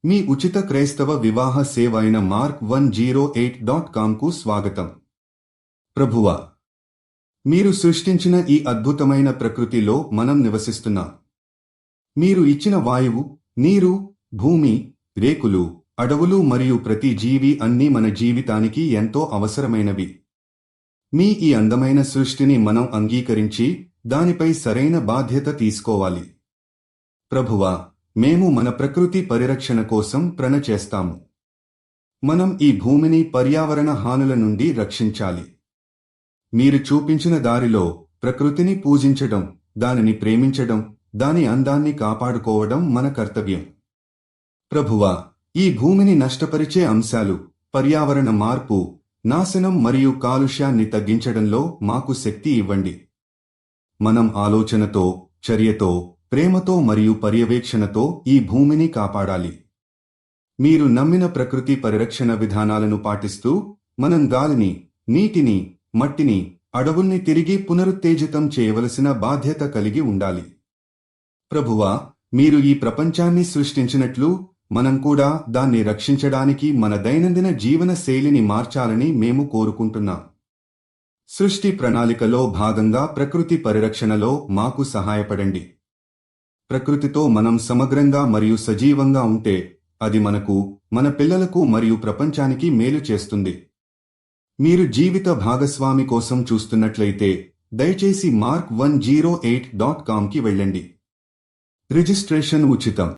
మీ ఉచిత క్రైస్తవ వివాహ సేవ అయిన mark108.comకు స్వాగతం. ప్రభువా, మీరు సృష్టించిన ఈ అద్భుతమైన ప్రకృతిలో మనం నివసిస్తున్నాం. మీరు ఇచ్చిన వాయువు, నీరు, భూమి, రేకులు, అడవులు మరియు ప్రతి జీవి అన్నీ మన జీవితానికి ఎంతో అవసరమైనవి. మీ ఈ అందమైన సృష్టిని మనం అంగీకరించి దానిపై సరైన బాధ్యత తీసుకోవాలి. ప్రభువా, మేము మన ప్రకృతి పరిరక్షణ కోసం ప్రణ చేస్తాము. మనం ఈ భూమిని పర్యావరణ హానుల నుండి రక్షించాలి. మీరు చూపించిన దారిలో ప్రకృతిని పూజించడం, దానిని ప్రేమించడం, దాని అందాన్ని కాపాడుకోవడం మన కర్తవ్యం. ప్రభువా, ఈ భూమిని నష్టపరిచే అంశాలు, పర్యావరణ మార్పు, నాశనం మరియు కాలుష్యాన్ని తగ్గించడంలో మాకు శక్తి ఇవ్వండి. మనం ఆలోచనతో, చర్యతో, ప్రేమతో మరియు పర్యవేక్షణతో ఈ భూమిని కాపాడాలి. మీరు నమ్మిన ప్రకృతి పరిరక్షణ విధానాలను పాటిస్తూ మనం గాలిని, నీటిని, మట్టిని, అడవుల్ని తిరిగి పునరుత్తేజితం చేయవలసిన బాధ్యత కలిగి ఉండాలి. ప్రభువా, మీరు ఈ ప్రపంచాన్ని సృష్టించినట్లు మనం కూడా దాన్ని రక్షించడానికి మన దైనందిన జీవన శైలిని మార్చాలని మేము కోరుకుంటున్నాం. సృష్టి ప్రణాళికలో భాగంగా ప్రకృతి పరిరక్షణలో మాకు సహాయపడండి. ప్రకృతితో మనం సమగ్రంగా మరియు సజీవంగా ఉంటే అది మనకు, మన పిల్లలకు మరియు ప్రపంచానికి మేలు చేస్తుంది. మీరు జీవిత భాగస్వామి కోసం చూస్తున్నట్లయితే దయచేసి mark108.comకి వెళ్ళండి. రిజిస్ట్రేషన్ ఉచితం.